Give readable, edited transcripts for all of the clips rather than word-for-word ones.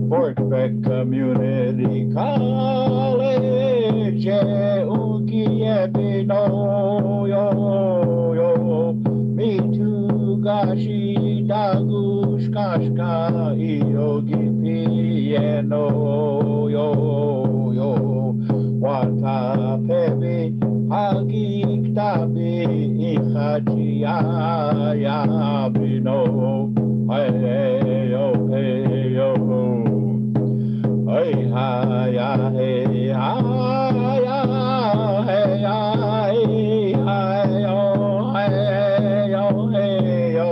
Fort Beck Community College, Ukiepino, yo, yo, me too, gashi, dagush, kashka, yogi, piano, yo, yo, wata, pevi, hagik, tabi, ichachi, ya, bino, hey, yo, hey, yo. Hey ha ya hey ha ya hey ya hey ha yo hey yo hey yo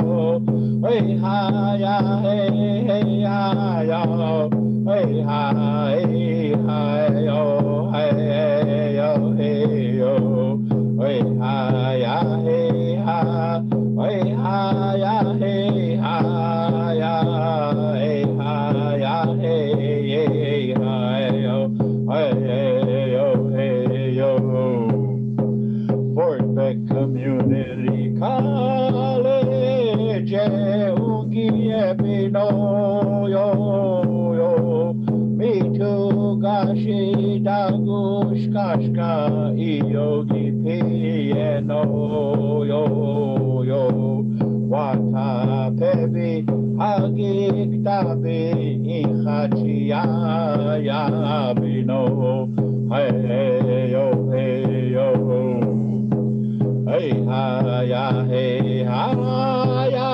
hey ha ya hey ya yo hey ha yo hey yo hey yo hey ha ya hey ha ya hey ha ya hey ha ya Fort Beck Community College, Ukiepino, yo, yo, me too, gashi, dagush, kashka, yogi, piano, yo, yo, wata, pevi, hagik, tabi, ichachi, ya, bino, hey, yo, hey, yo. Hey ha ya hey ha ya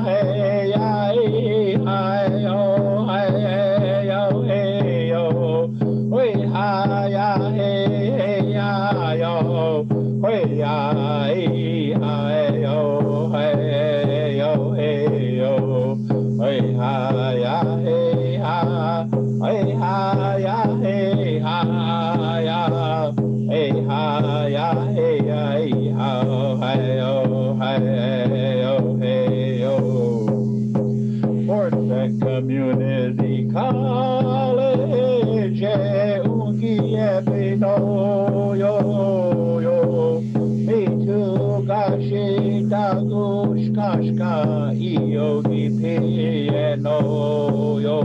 hey ya hey ha yo hey yo hey yo hey ha ya hey ya yo hey ya hey ha yo hey yo hey yo hey ha ya hey ha ya hey ha ya hey ha ya hey Fort Beck Community College, Ukiepino, yo, yo, me too, gashi, dagush, kashka, yogi, piano, yo,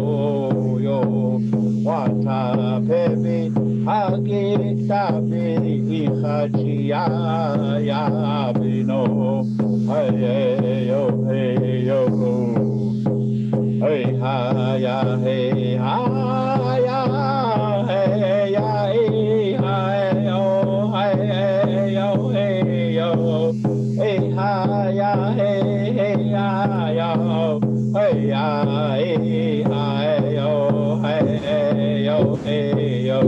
yo, wata, pevi, hagik, tabi, ichachi, ya, bino, hey, yo, hey, yo. Hey ha ya hey ha ya hey ya hey ha yo hey yo hey yo hey ha ya hey ya yo hey ya hey ha yo hey yo hey yo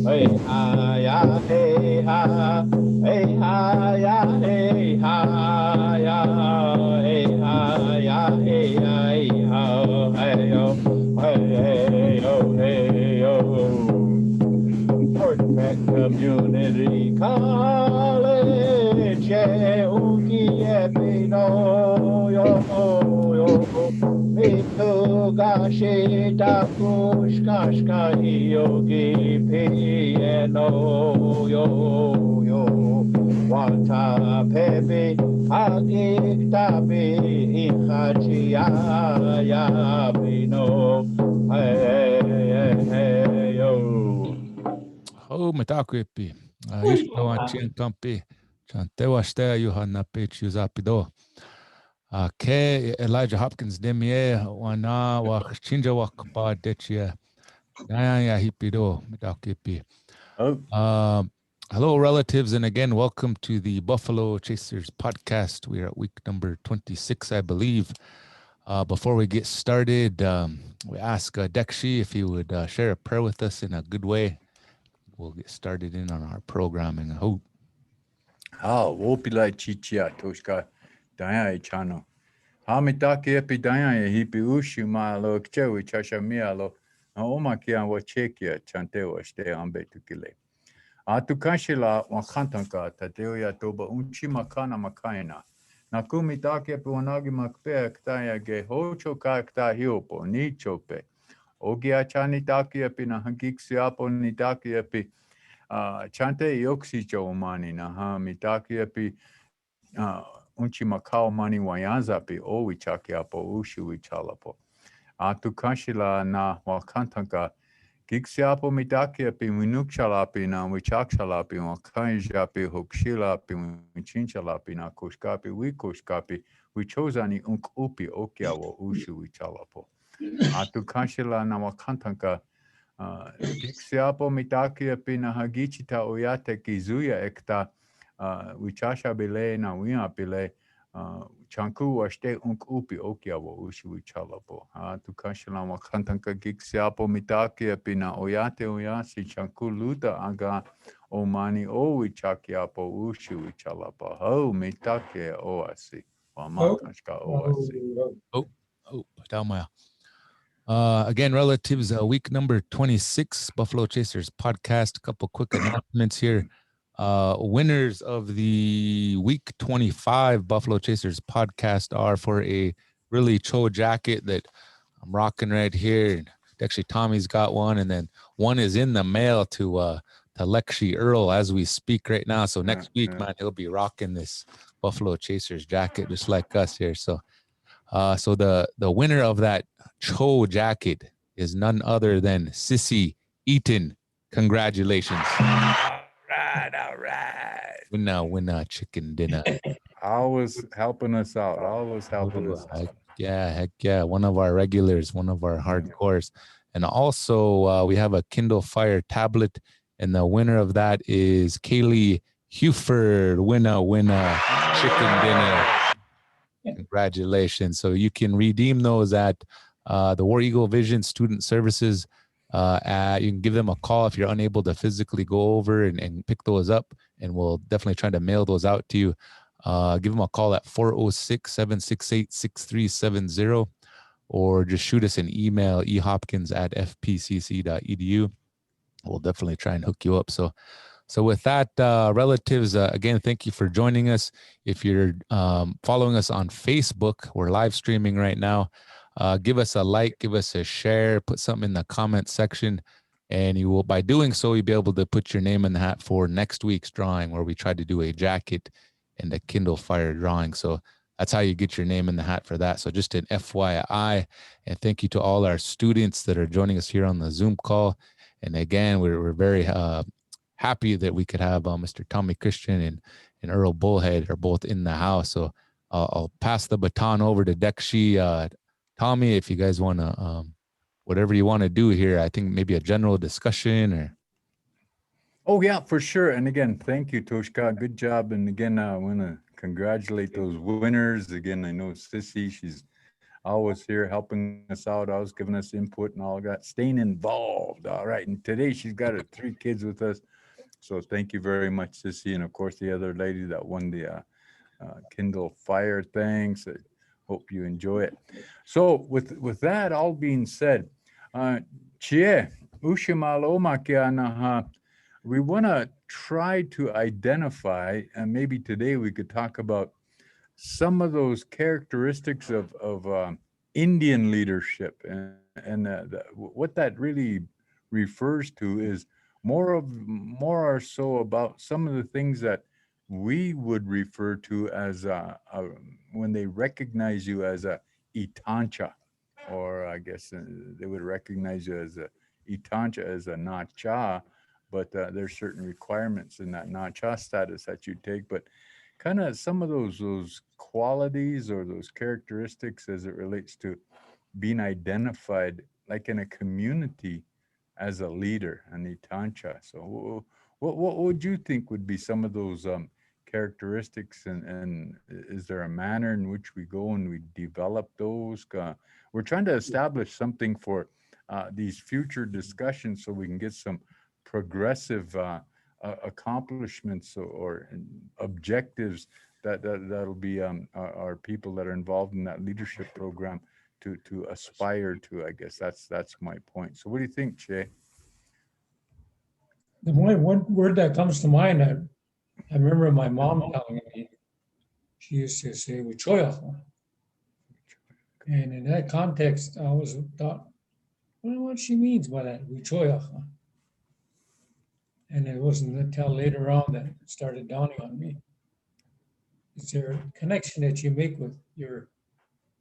hey ha ya hey ha ya hey ha ya hey ha ya hey hey yo, hey yo. Fort Beck Community College, Ukiepino, yo, yo. Me too, gashi, dagush, kashka, yogi, piano, yo, yo. Wata, pevi, hagik, tabi, ichachi, ya, bino. Hey, yo. Oh, metakuipi. Ishno chin kampi. Chantewashtea Johanna Pitch Uzapido. Ke Elijah Hopkins demie wana wa chinja wa kapa dechia. Naya hipido metakuipi. Hello, relatives, and again, welcome to the Buffalo Chasers podcast. We are at week number 26, I believe. Before we get started, we ask Dekshi if he would share a prayer with us in a good way. We'll get started in on our programming. I hope. Wopila chichia toshka Daya chano. Hamitaki epi daya hipi ushi malo kchewi chashamialo. Oma kia wa chekia chante wa ste ambe tukile. Atukashila wakantanka tateo ya toba unchi makana makaina. Nakumi take pe wanagi makpe ktaya ge hocho ka kta hiopo ni chope. Ogi achani take epi na hangiksi apo ni take epi chante yoksicho umani na ha mitake epi unchi makao mani wayanza pi o wichaki apo ushi wichalapo. Atukashila na wakantanka Gixiapo mitake minuksalapi na wichaksalapi wakajapi hokshilapi winchinchalapi na koshkapi wikoshkapi wichozani upi okiawo ushu wichalapo. Atukashila na wakantanka Gixiapo mitake na hagichita oyate kizuya ekta wichasha bile na wiapile chanku washte upi okiawo ushi wichalapo. Tukashila wakantanka gixiapo mitake pina oyate oyasi chanku luta aga omani o wichakiapo ushi wichalapo. Ho mitake oasi. Wamakashka oasi. Talmaya. Again, relatives, week number 26, Buffalo Chasers podcast. A couple quick announcements here. Winners of the week 25 Buffalo Chasers podcast are for a really Cho jacket that I'm rocking right here. And actually, Tommy's got one, and then one is in the mail to Lexi Earl as we speak right now. So next week, man, he'll be rocking this Buffalo Chasers jacket just like us here. So the winner of that Cho jacket is none other than Sissy Eaton. Congratulations. All right. Winner chicken dinner. Always helping us out. Always helping us out. Heck yeah. One of our regulars, one of our hardcores. And also we have a Kindle Fire tablet, and the winner of that is Kaylee Huford. Winner chicken dinner. Congratulations. So you can redeem those at the War Eagle Vision Student Services. You can give them a call if you're unable to physically go over and pick those up, and we'll definitely try to mail those out to you. Give them a call at 406-768-6370, or just shoot us an email, ehopkins@fpcc.edu. We'll definitely try and hook you up. So with that, relatives, again, thank you for joining us. If you're following us on Facebook, we're live streaming right now. Give us a like, give us a share, put something in the comment section, and you will, by doing so, you'll be able to put your name in the hat for next week's drawing, where we try to do a jacket and a Kindle Fire drawing. So that's how you get your name in the hat for that. So just an FYI, and thank you to all our students that are joining us here on the Zoom call. And again, we're very happy that we could have Mr. Tommy Christian and Earl Bullhead are both in the house. So I'll pass the baton over to Dekshi. Tommy, if you guys want to, whatever you want to do here, I think maybe a general discussion or. Oh, yeah, for sure. And again, thank you, Toshka. Good job. And again, I want to congratulate those winners. Again, I know Sissy, she's always here helping us out, always giving us input and all that, staying involved. All right. And today she's got her 3 kids with us. So thank you very much, Sissy. And of course, the other lady that won the Kindle Fire thing. So hope you enjoy it. So with that all being said, Chie, Ushimaloma Kianaha. We want to try to identify, and maybe today we could talk about some of those characteristics of Indian leadership, and what that really refers to is more or so about some of the things that we would refer to as when they recognize you as a itancha, or I guess they would recognize you as a itancha as a nacha. But there's certain requirements in that nacha status that you take. But kind of some of those qualities or those characteristics as it relates to being identified like in a community as a leader, an itancha. So what would you think would be some of those characteristics, and is there a manner in which we go and we develop those? We're trying to establish something for these future discussions so we can get some progressive accomplishments or objectives that'll be our people that are involved in that leadership program to aspire to. I guess that's my point. So what do you think, Che? The one word that comes to mind, I remember my mom telling me, she used to say, "Wichoya." And in that context, I always thought, well, what she means by that, "Wichoya." And it wasn't until later on that it started dawning on me. Is there a connection that you make with your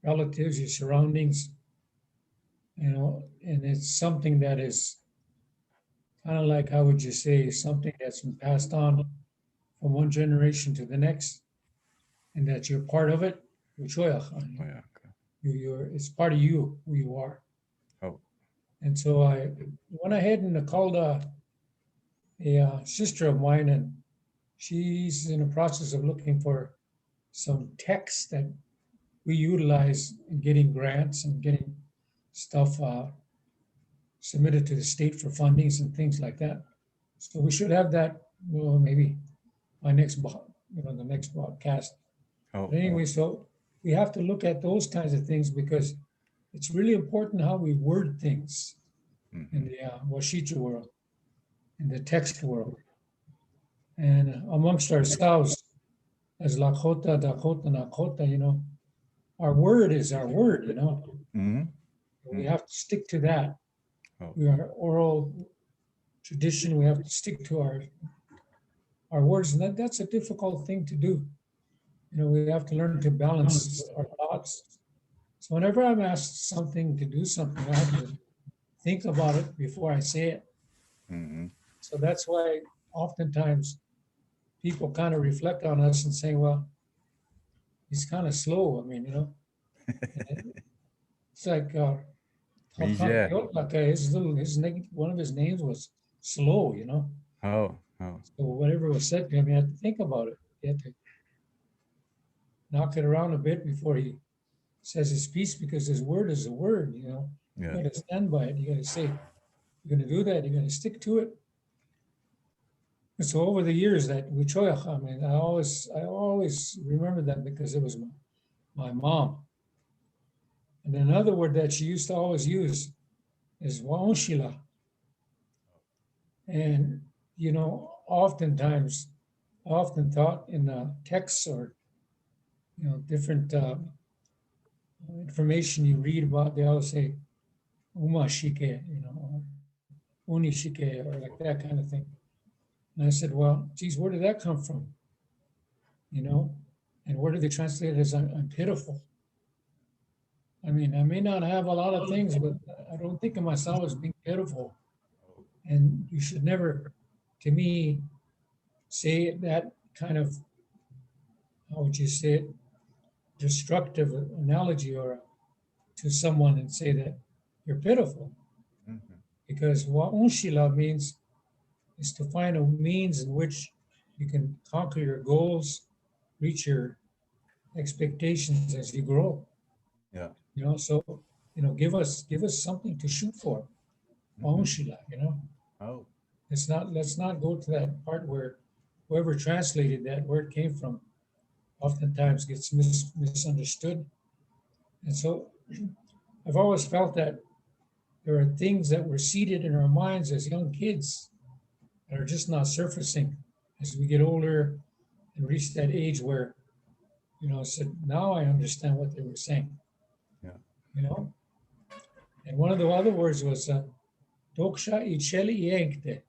relatives, your surroundings, and it's something that is kind of like, how would you say, something that's been passed on from one generation to the next, and that you're part of it. Oh yeah. Okay. It's part of you, who you are. Oh. And so I went ahead and called a sister of mine, and she's in the process of looking for some text that we utilize in getting grants and getting stuff submitted to the state for fundings and things like that. So we should have that, well, maybe my next, the next broadcast. Oh. But anyway, so we have to look at those kinds of things because it's really important how we word things in the Washita world, in the text world. And amongst ourselves, as Lakota, Dakota, Nakota, our word is our word, Mm-hmm. We have to stick to that. Oh. We are oral tradition. We have to stick to our words, and that's a difficult thing to do. We have to learn to balance our thoughts. So whenever I'm asked something to do something, I have to think about it before I say it. Mm-hmm. So that's why oftentimes people kind of reflect on us and say, well, he's kind of slow. I mean, it's like Yeah. one of his names was slow, Oh. So whatever was said to him, you have to think about it. You have to knock it around a bit before he says his piece, because his word is a word, You Yeah. got to stand by it. You got to say, you're going to do that. You're going to stick to it. And so over the years that Wichoyach, I mean, I always remember that because it was my mom. And another word that she used to always use is Waonshila. And, oftentimes, I often thought in the texts or, different information you read about, they always say umashike, or unishike, or like that kind of thing. And I said, well, geez, where did that come from? And where do they translate it as I'm pitiful? I mean, I may not have a lot of things, but I don't think of myself as being pitiful. And you should never, to me, say that kind of, how would you say it, destructive analogy or to someone and say that you're pitiful. Mm-hmm. Because what unshila means is to find a means in which you can conquer your goals, reach your expectations as you grow. Yeah. So give us something to shoot for. Unshila, Oh. Let's not go to that part where whoever translated that, where it came from, oftentimes gets misunderstood. And so I've always felt that there are things that were seated in our minds as young kids that are just not surfacing as we get older and reach that age where, I said, now I understand what they were saying. Yeah. And one of the other words was Doksha Icheli Yankte.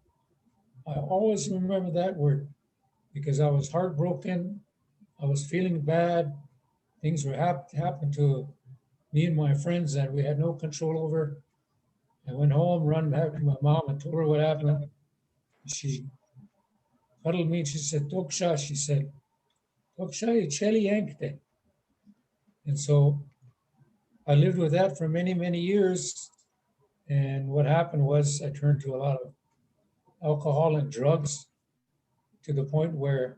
I always remember that word because I was heartbroken. I was feeling bad. Things were happening to me and my friends that we had no control over. I went home, run back to my mom and told her what happened. She cuddled me and she said, Toksha, Icheli Yankte. And so I lived with that for many, many years. And what happened was I turned to a lot of alcohol and drugs to the point where,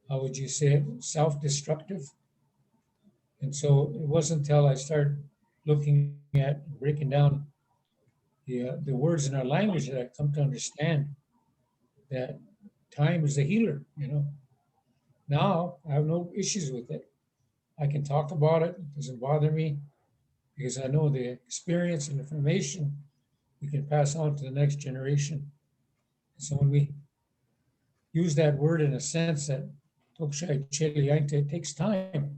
how would you say it, self-destructive. And so it wasn't until I started looking at breaking down the words in our language that I come to understand that time is a healer, Now I have no issues with it. I can talk about it. It doesn't bother me because I know the experience and information we can pass on to the next generation. So when we use that word in a sense that it takes time.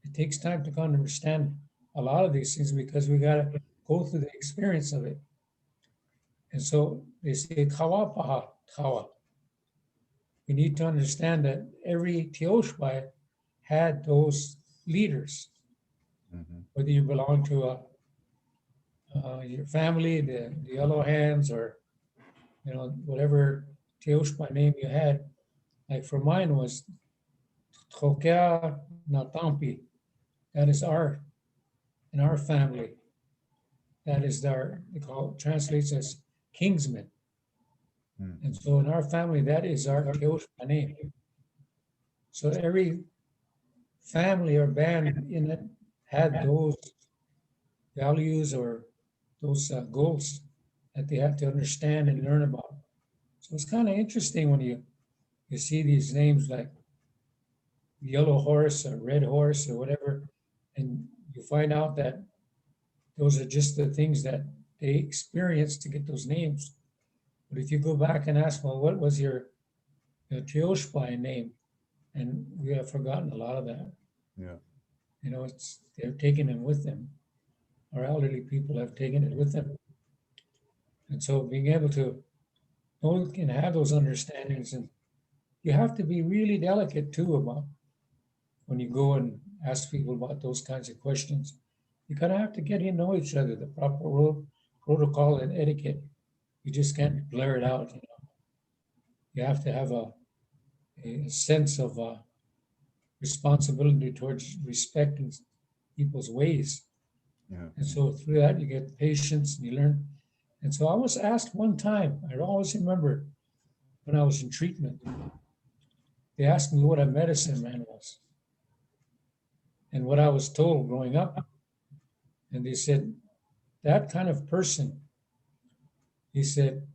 It takes time to kind of understand a lot of these things because we got to go through the experience of it. And so they say, "Kawa paha, kawa." We need to understand that every Teoshpai had those leaders, Mhm. whether you belong to your family, the Yellow Hands, or whatever Teoshpai name you had. Like for mine was Trokea Natampi. That is in our family. That is translates as kingsman. Mm. And so in our family, that is our Teoshpai name. So every family or band in it had those values or those goals that they had to understand and learn about. So it's kind of interesting when you see these names like Yellow Horse or Red Horse or whatever, and you find out that those are just the things that they experienced to get those names. But if you go back and ask, well, what was your Teoshpai name? And we have forgotten a lot of that. Yeah. They're taking it with them. Our elderly people have taken it with them. And so being able to know and have those understandings, and you have to be really delicate too about when you go and ask people about those kinds of questions. You kind of have to get to know each other, the proper protocol and etiquette. You just can't blur it out. You have to have a sense of responsibility towards respecting people's ways. Yeah. And so through that, you get patience and you learn. And so I was asked one time, I always remember when I was in treatment, they asked me what a medicine man was and what I was told growing up. And they said, that kind of person, he said,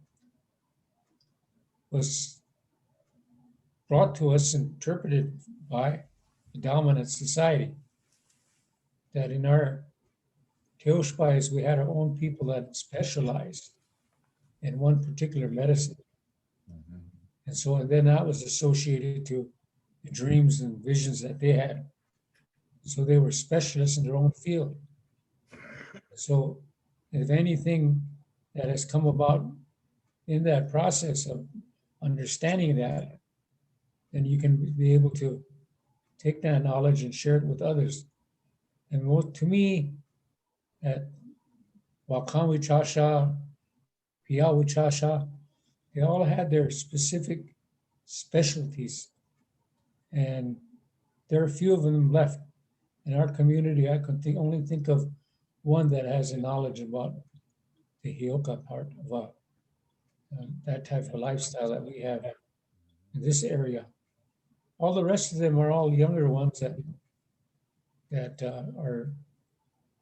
was brought to us, interpreted by the dominant society. That in our Teoshpais, we had our own people that specialized in one particular medicine. Mhm. And so then that was associated to the dreams and visions that they had. So they were specialists in their own field. So if anything that has come about in that process of understanding that, then you can be able to take that knowledge and share it with others. And to me, at Wakawi Chasha, Piawu Chasha, they all had their specific specialties. And there are a few of them left. In our community, I can only think of one that has a knowledge about the Hioka part of that type of lifestyle that we have in this area. All the rest of them are all younger ones that are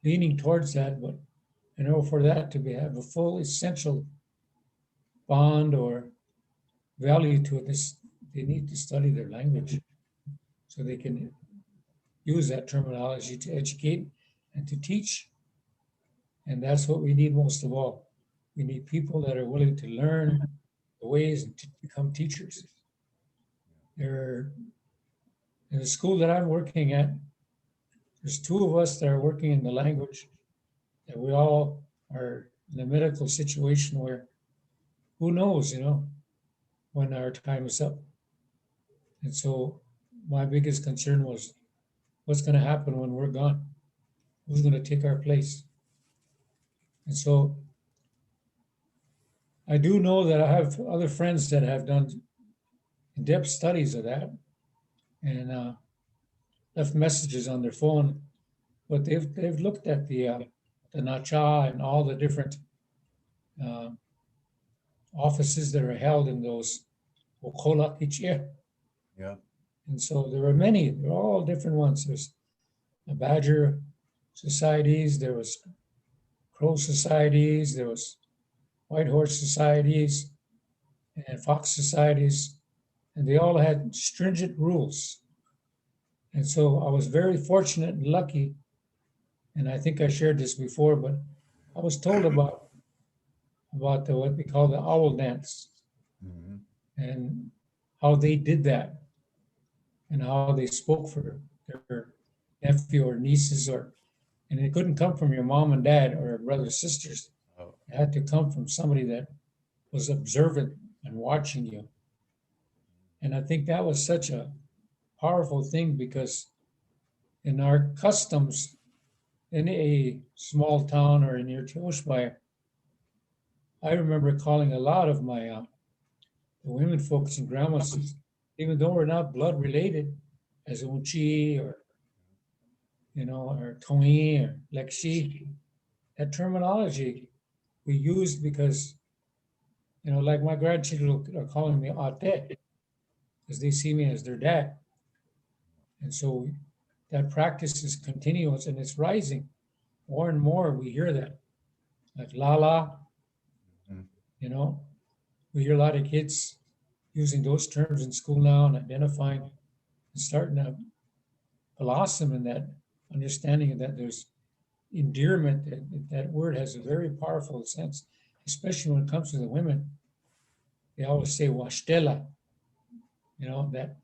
leaning towards that, but in order for that to have a full essential bond or value to it, they need to study their language so they can use that terminology to educate and to teach. And that's what we need most of all. We need people that are willing to learn the ways and to become teachers. In the school that I'm working at, there's two of us that are working in the language, that we all are in a medical situation where who knows, when our time is up. And so my biggest concern was what's going to happen when we're gone? Who's going to take our place? And so I do know that I have other friends that have done in-depth studies of that and left messages on their phone, but they've looked at the Nacha and all the different uh, offices that are held in those Okola Ichie. Yeah. And so there are many, they're all different ones. There's the Badger societies, there was Crow societies, there was White Horse societies, and Fox societies. and they all had stringent rules. And so I was very fortunate and lucky, and I think I shared this before, but I was told about what we call the owl dance Mhm. and how they did that and how they spoke for their nephew or nieces and it couldn't come from your mom and dad or brothers, sisters. Oh, It had to come from somebody that was observant and watching you. And I think that was such a powerful thing because in our customs in a small town or near Teoshpai, I remember calling a lot of my the women folks and grandmas, even though we're not blood related, as Unchi or or Tony or Lexi. That terminology we used because like my grandchildren are calling me Ate because they see me as their dad, and so that practice is continuous and it's rising more and more. We hear that like Lala, Mhm. you know, we hear a lot of kids using those terms in school now and identifying and starting to blossom in that understanding of that there's endearment. That word has a very powerful sense, especially when it comes to the women. They always say washtela, that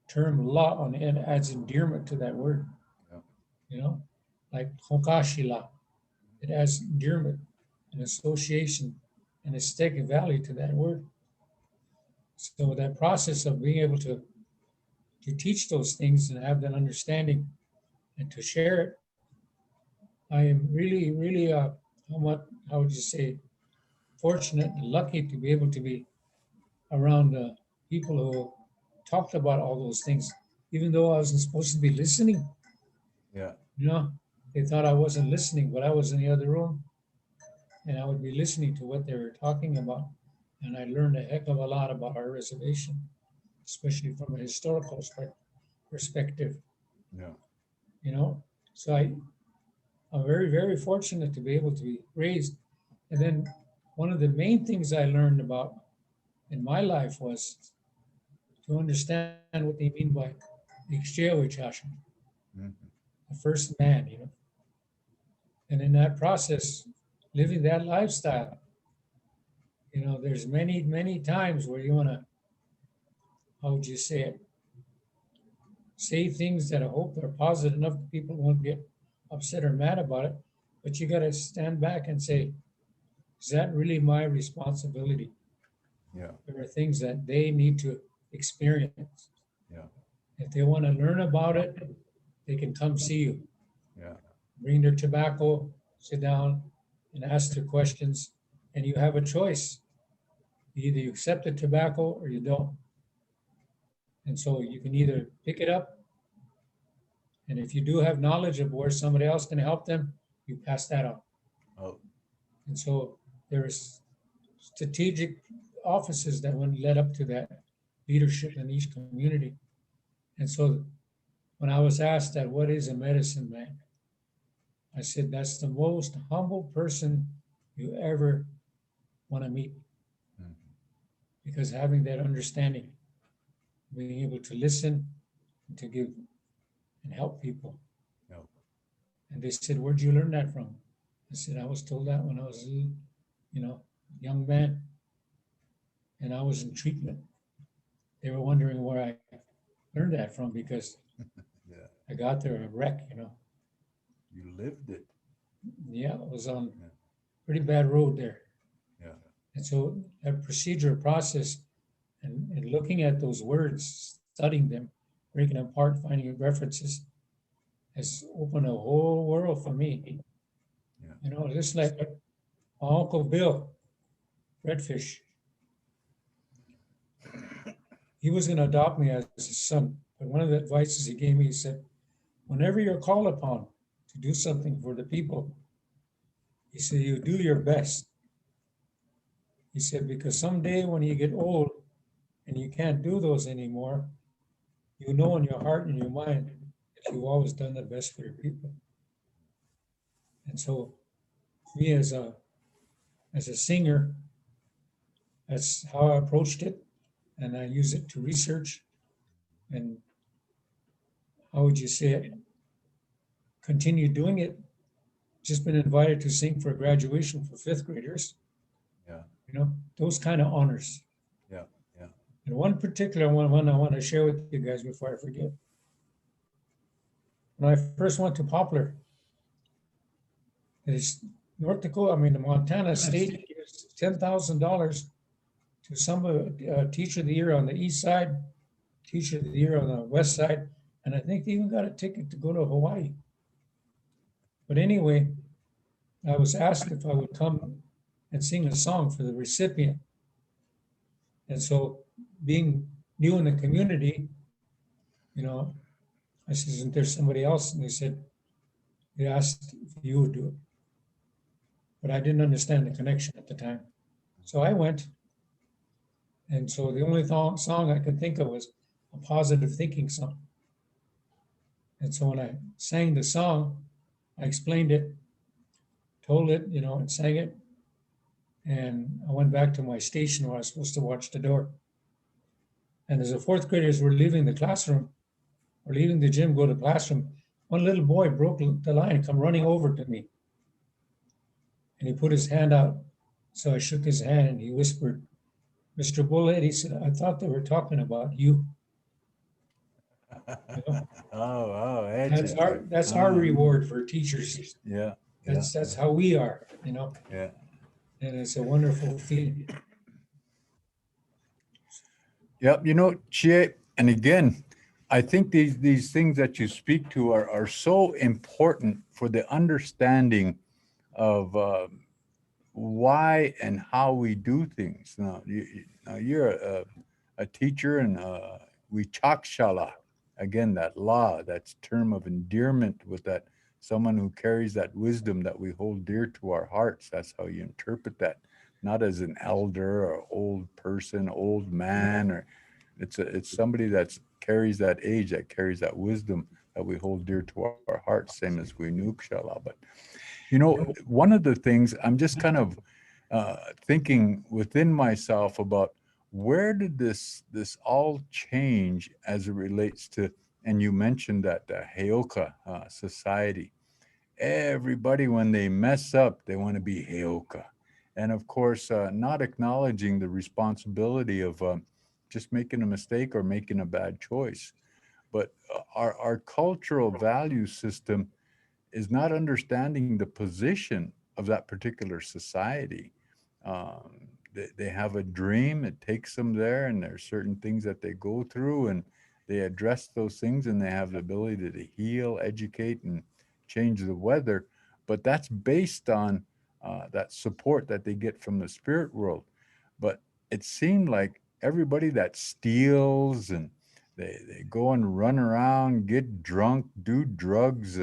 term la on the end adds endearment to that word. Yeah. Like hokashila, it adds endearment and association and aesthetic value to that word. So that process of being able to teach those things and have that understanding and to share it, I am really, really, how would you say, fortunate and lucky to be able to be around people who talked about all those things, even though I wasn't supposed to be listening. Yeah. They thought I wasn't listening, but I was in the other room and I would be listening to what they were talking about. And I learned a heck of a lot about our reservation, especially from a historical perspective, Yeah. So I'm very, very fortunate to be able to be raised. And then one of the main things I learned about in my life was to understand what they mean by Mhm. the first man. And in that process, living that lifestyle, there's many, many times where you want to, how would you say it? Say things that I hope are positive enough that people won't get upset or mad about it. But you got to stand back and say, is that really my responsibility? Yeah. There are things that they need to experience. Yeah. If they want to learn about it, they can come see you. Yeah. Bring their tobacco, sit down and ask their questions, and you have a choice. Either you accept the tobacco or you don't. And so you can either pick it up, and if you do have knowledge of where somebody else can help them, you pass that on. Oh. And so there's strategic offices that went led up to that leadership in each community. And so when I was asked that, what is a medicine man? I said, that's the most humble person you ever want to meet. Mhm. Because having that understanding, being able to listen, and to give and help people. Yeah. And they said, where'd you learn that from? I said, I was told that when I was a young man and I was in treatment. They were wondering where I learned that from because Yeah. I got there a wreck. You lived it. Yeah, it was on Yeah. pretty bad road there. Yeah. And so that procedure process and looking at those words, studying them, breaking them apart, finding references, has opened a whole world for me. Yeah. Just like my Uncle Bill, Redfish, he was going to adopt me as his son. But one of the advices he gave me, he said, whenever you're called upon to do something for the people, he said, you do your best. He said, because someday when you get old and you can't do those anymore, you know in your heart and your mind that you've always done the best for your people. And so me as a singer, that's how I approached it. and I use it to research and, how would you say it, continue doing it. Just been invited to sing for graduation for fifth graders, Yeah, those kind of honors. yeah, yeah. And one particular one I want to share with you guys before I forget. When I first went to Poplar, it's North Dakota, the Montana State gives $10,000 to some teacher of the year on the east side, teacher of the year on the west side, and I think they even got a ticket to go to Hawaii. But anyway, I was asked if I would come and sing a song for the recipient. And so, being new in the community, I said, isn't there somebody else? And they asked if you would do it. But I didn't understand the connection at the time. So I went. And so the only song I could think of was a positive thinking song. And so when I sang the song, I explained it, told it, and sang it. And I went back to my station where I was supposed to watch the door. And as the fourth graders were leaving the classroom, or leaving the gym, go to the classroom, one little boy broke the line and come running over to me. And he put his hand out. So I shook his hand and he whispered, Mr. Bullet, he said, I thought they were talking about you. Oh, That's our reward for teachers. Yeah. That's how we are, Yeah. And it's a wonderful feeling. Yep. Chie, and again, I think these things that you speak to are so important for the understanding of why and how we do things. Now, you're a teacher, and we chakshala, again, that law, that's term of endearment with that someone who carries that wisdom that we hold dear to our hearts. That's how you interpret that, not as an elder or old person, old man, or it's somebody that carries that age, that carries that wisdom that we hold dear to our hearts, same as we nukshala. But one of the things I'm just kind of thinking within myself about, where did this all change as it relates to, and you mentioned that Heoka society. Everybody, when they mess up, they want to be Heoka. And of course, not acknowledging the responsibility of just making a mistake or making a bad choice. But our cultural value system is not understanding the position of that particular society. They have a dream, it takes them there, and there's certain things that they go through, and they address those things, and they have the ability to heal, educate, and change the weather. But that's based on that support that they get from the spirit world. But it seemed like everybody that steals and they go and run around, get drunk, do drugs,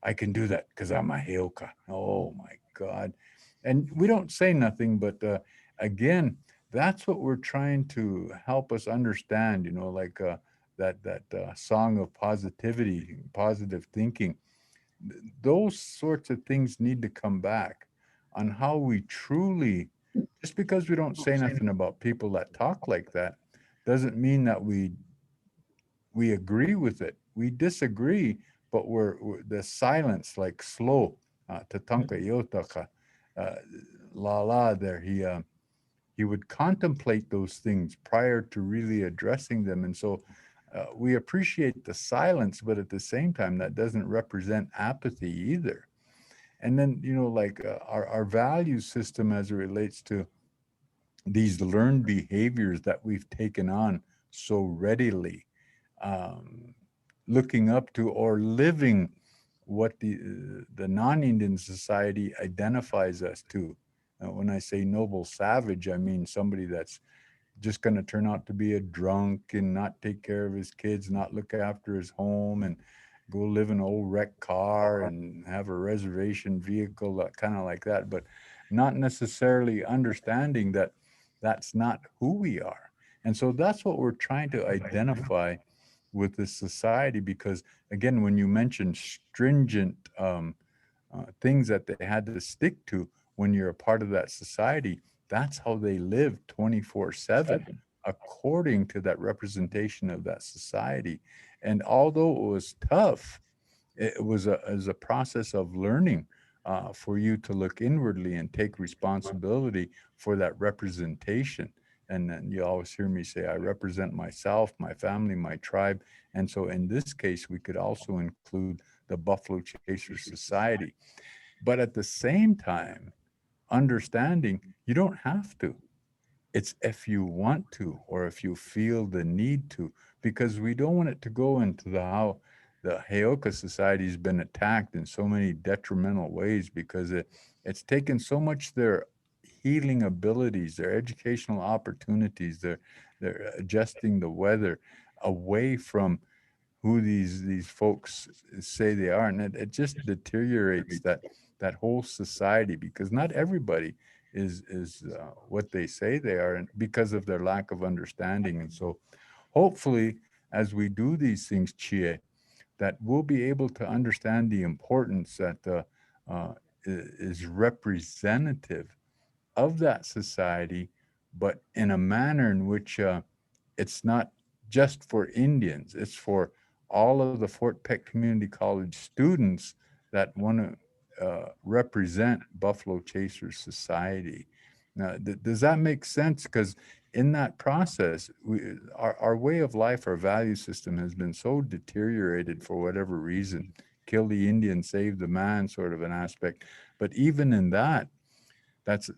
I can do that because I'm a Heoka. Oh my God. And we don't say nothing, but again, that's what we're trying to help us understand, like that song of positivity, positive thinking. Those sorts of things need to come back on how we truly, just because we don't say nothing about people that talk like that, doesn't mean that we agree with it. We disagree, but we're the silence, like slow, Tatanka Yotaka, Lala there, he would contemplate those things prior to really addressing them. And so we appreciate the silence, but at the same time, that doesn't represent apathy either. And then, like our value system as it relates to these learned behaviors that we've taken on so readily, looking up to or living what the non-Indian society identifies us to. When I say noble savage, I mean somebody that's just going to turn out to be a drunk and not take care of his kids, not look after his home, and go live in an old wrecked car and have a reservation vehicle, kind of like that, but not necessarily understanding that that's not who we are. And so that's what we're trying to identify with this society, because again, when you mention stringent things that they had to stick to when you're a part of that society, that's how they live 24/7. according to that representation of that society. And although it was tough, it was as a process of learning for you to look inwardly and take responsibility for that representation. And then you always hear me say, I represent myself, my family, my tribe. And so in this case, we could also include the Buffalo Chasers Society. But at the same time, understanding you don't have to. It's if you want to or if you feel the need to, because we don't want it to go into the how the Heoka Society has been attacked in so many detrimental ways because it's taken so much their healing abilities, their educational opportunities, they're adjusting the weather away from who these folks say they are, and it just deteriorates that whole society because not everybody is what they say they are, and because of their lack of understanding. And so, hopefully, as we do these things, Chie, that we'll be able to understand the importance that is representative of that society, but in a manner in which it's not just for Indians, it's for all of the Fort Peck Community College students that want to represent Buffalo Chasers Society. Now, does that make sense? Because in that process, our way of life, our value system has been so deteriorated for whatever reason. Kill the Indian, save the man, sort of an aspect. But even in that, that's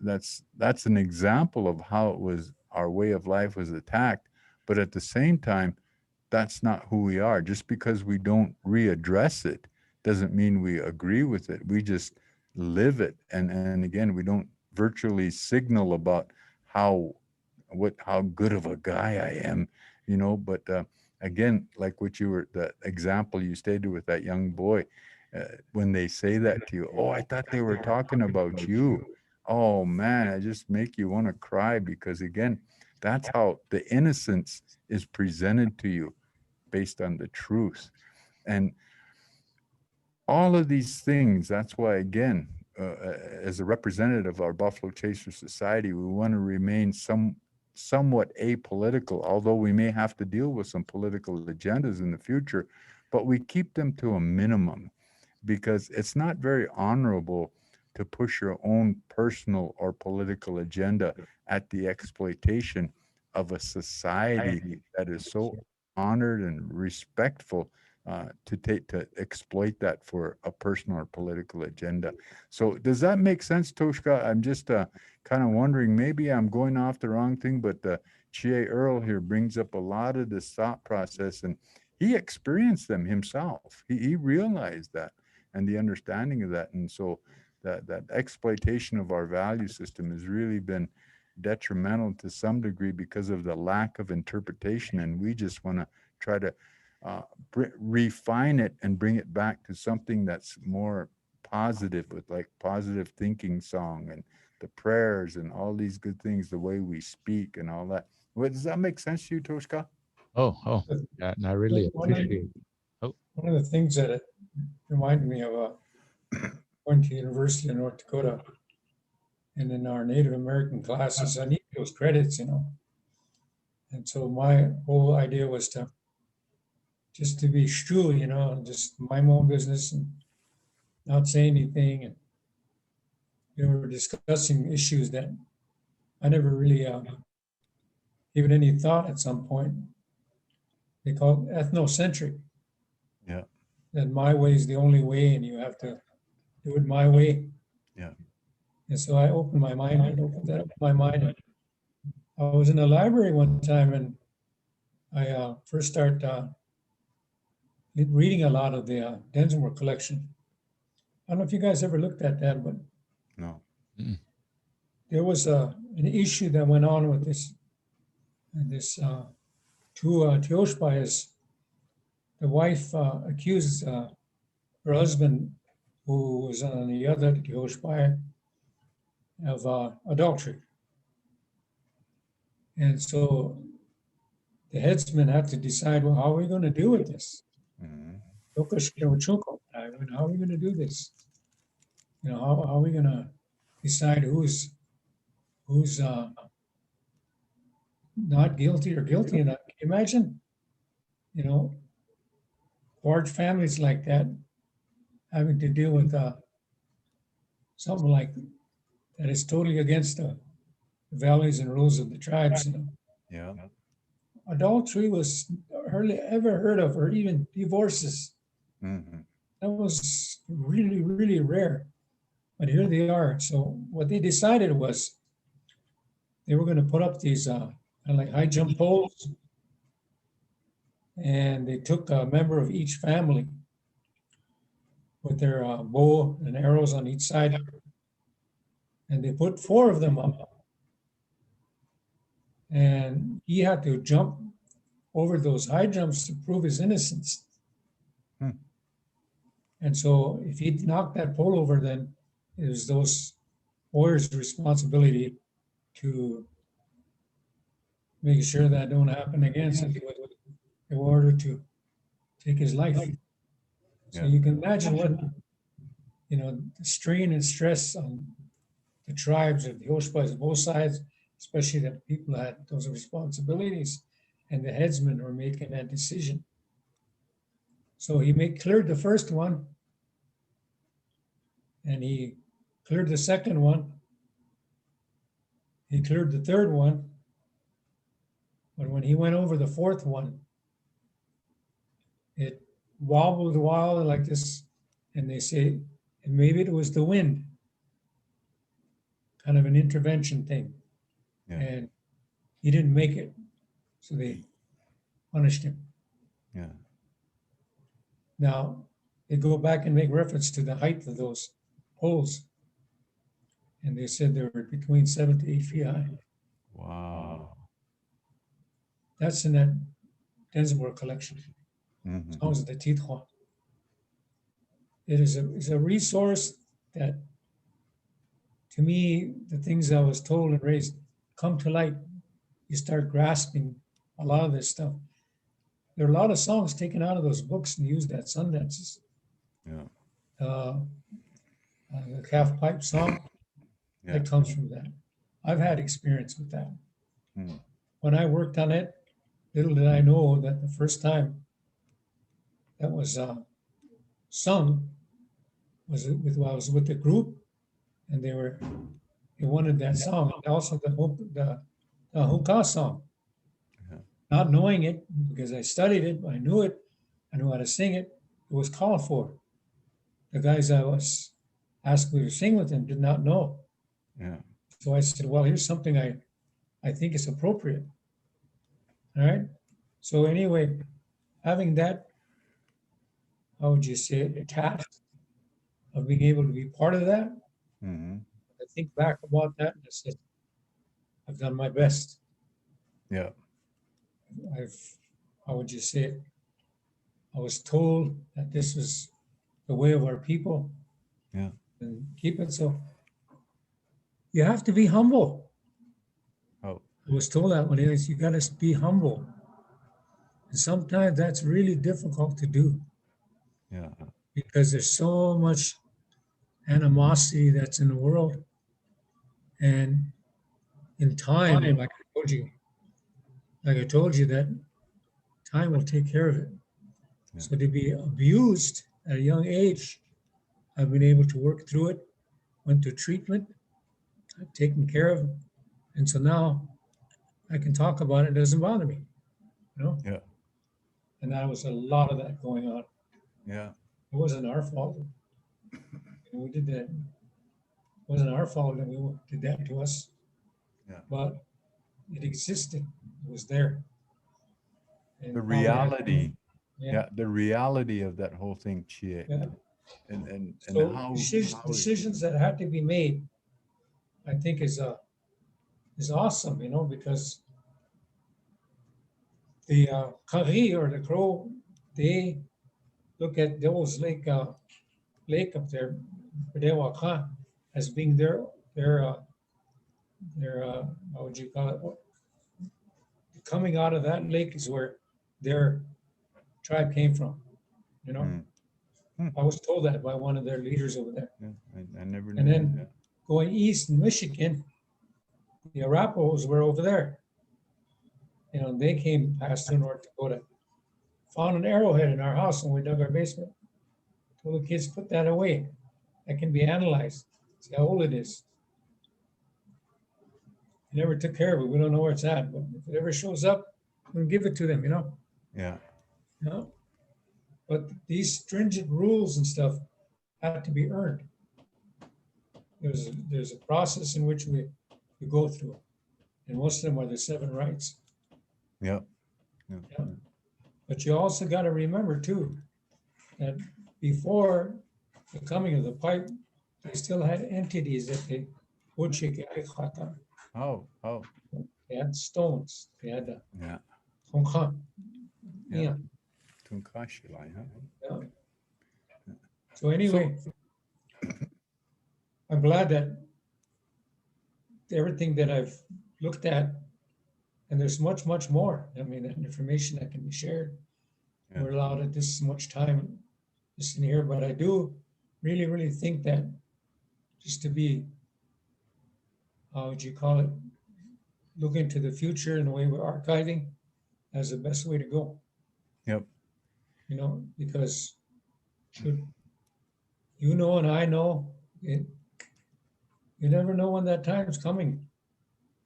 an example of how it was our way of life was attacked. But at the same time, that's not who we are. Just because we don't readdress it doesn't mean we agree with it. We just live it. And again, we don't virtually signal about how good of a guy I am, but again, like what you were, the example you stated with that young boy, when they say that to you, oh, I thought they were talking about you. Oh man, I just make you want to cry because again, that's how the innocence is presented to you based on the truth. And all of these things, that's why, again, as a representative of our Buffalo Chaser Society, we want to remain somewhat apolitical, although we may have to deal with some political agendas in the future, but we keep them to a minimum because it's not very honorable to push your own personal or political agenda at the exploitation of a society that is so honored and respectful to exploit that for a personal or political agenda. So does that make sense, Toshka? I'm just kind of wondering, maybe I'm going off the wrong thing, but Chie Earl here brings up a lot of this thought process, and he experienced them himself. He realized that and the understanding of that. And so that exploitation of our value system has really been detrimental to some degree because of the lack of interpretation. And we just want to try to refine it and bring it back to something that's more positive, with like positive thinking song and the prayers and all these good things, the way we speak and all that. What, does that make sense to you, Toshka? Oh, yeah, and I really appreciate. One of the things that it reminded me of going to the University of North Dakota, and in our Native American classes, I need those credits, And so my whole idea was just to be true, just mind my own business and not say anything. And we're discussing issues that I never really given any thought at some point. They call it ethnocentric. Yeah. That my way is the only way, and you have to do it my way. Yeah. And so I opened my mind and opened that up in my mind. And I was in the library one time, and I first started reading a lot of the Densmore collection. I don't know if you guys ever looked at that, but No. there was an issue that went on with this two Teoshpais. The wife accuses her husband, who was on the other Teoshpai, of adultery. And so the headsmen have to decide, well, how are we going to deal with this? How are we going to do this? How are we going to decide who's not guilty or guilty enough. Can you imagine, you know, large families like that having to deal with something like that is totally against the values and rules of the tribes. You know, Yeah. adultery was hardly ever heard of, or even divorces. Mhm. That was really, really rare. But here they are. So what they decided was they were going to put up these kind of like high jump poles, and they took a member of each family with their bow and arrows on each side, and they put 4 of them up. And he had to jump over those high jumps to prove his innocence. Hmm. And so if he knocked that pole over, then it was those warriors' responsibility to make sure that don't happen again. So he was in order to take his life. So Yeah. you can imagine what, you know, the strain and stress on the tribes of the Oshpas, both sides, especially that people had those responsibilities, and the headsmen were making that decision. So he cleared the first one, and he cleared the second one. He cleared the third one. But when he went over the fourth one, it wobbled a while like this, and they say, and maybe it was the wind, kind of an intervention thing. Yeah. And he didn't make it, so they punished him. Yeah. Now, they go back and make reference to the height of those poles. And they said they were between 7 to 8 feet high. Wow. That's in that Densmore collection, Mhm. songs of the Titwa. It is a resource that, to me, the things I was told and raised come to light. You start grasping a lot of this stuff. There are a lot of songs taken out of those books and used at Sundances. Yeah. The calf pipe song, Yeah. that comes from that. I've had experience with that. Mm. When I worked on it, little did I know that the first time that was sung was I was with the group, and they wanted that song, and also the Hunkah song. Yeah. Not knowing it, because I studied it, I knew it, I knew how to sing it. It was called for. The guys I was asked me to sing with them did not know. Yeah. So I said, well, here's something I think is appropriate. All right. So anyway, having that, how would you say it, a task of being able to be part of that, Mhm. I think back about that and I said, I've done my best. Yeah. How would you say it? I was told that this was the way of our people. Yeah. And keep it so. You have to be humble. Oh. I was told that when it is, you got to be humble. And sometimes that's really difficult to do Yeah. because there's so much animosity that's in the world. And in time, like I told you that time will take care of it. Yeah. So to be abused at a young age, I've been able to work through it, went to treatment, I've taken care of it. And so now I can talk about it. It doesn't bother me, you know? Yeah. And that was a lot of that going on. Yeah. It wasn't our fault. We did that. It wasn't our fault that we did that to us. Yeah. But it existed. It was there. And The how we had to- reality. Yeah. Yeah. The reality of that whole thing, Chie. Yeah. And So how decisions that had to be made, I think is awesome, you know, because the Kari or the Crow, they look at those lake up there, Bedewaka, as being their how would you call it? Coming out of that lake is where their tribe came from, you know. Mm. I was told that by one of their leaders over there. Yeah. I never knew. And then that. going east in Michigan, the Arapahoes were over there. You know, they came past to North Dakota, found an arrowhead in our house when we dug our basement. Told the kids, put that away. That can be analyzed. See how old it is. We never took care of it. We don't know where it's at, but if it ever shows up, we'll give it to them, you know? Yeah. You know? But these stringent rules and stuff have to be earned. There's a process in which we go through. And most of them are the 7 rights. Yep. Yeah. But you also got to remember too, that before the coming of the pipe, they still had entities that they would shake. Oh. They had stones. They had the Yeah. Hongkong. Yeah. Yeah. Tunkashilai, huh? Yeah. So anyway, I'm glad that everything that I've looked at, and there's much, much more. I mean, that information that can be shared. Yeah. We're allowed at this much time just in here, but I do really, really think that just to be, how would you call it? Look into the future and the way we're archiving as the best way to go. Yep. You know, because should you know and I know it, you never know when that time's coming.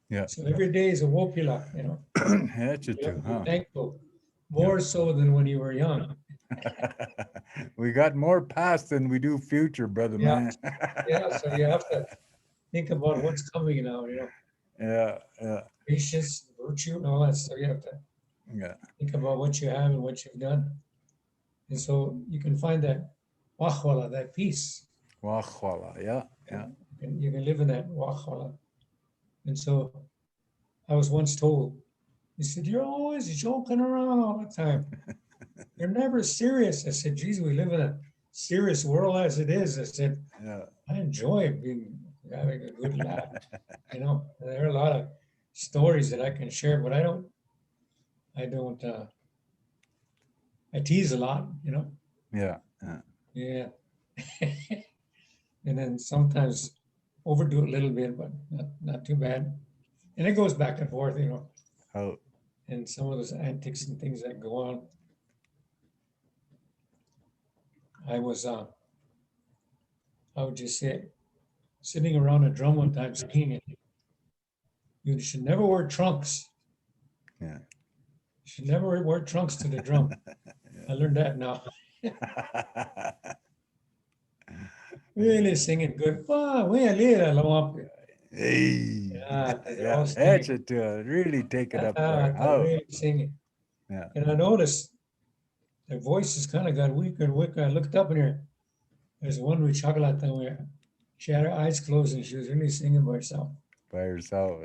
Yeah. So every day is a wopila, you know. That's it You have too, to be huh? thankful, more so than when you were young. We got more past than we do future, brother, Yeah. man. Yeah, so you have to think about what's coming now, you know, Yeah. patience, virtue, and all that stuff. You have to Yeah. think about what you have and what you've done. And so you can find that wahwala, that peace. Wahwala. Yeah. And you can live in that wahwala. And so I was once told, he said, you're always joking around all the time. You're never serious. I said, geez, we live in a serious world as it is. I said, Yeah. I enjoy having a good laugh. You know, and there are a lot of stories that I can share, but I tease a lot, you know? Yeah. Yeah. And then sometimes overdo it a little bit, but not too bad. And it goes back and forth, you know, Oh. and some of those antics and things that go on. I was, how would you say it? Sitting around a drum one time singing it. You should never wear trunks. Yeah. You should never wear trunks to the drum. I learned that now. Really singing good. Wow, we are little long. Hey. Yeah, they're Yeah. all That's singing. it. Really take it up They're there. Oh. really singing. Yeah. And I noticed their voices kind of got weaker and weaker. I looked up in her. There's one with chocolate where she had her eyes closed and she was really singing by herself. By yourself.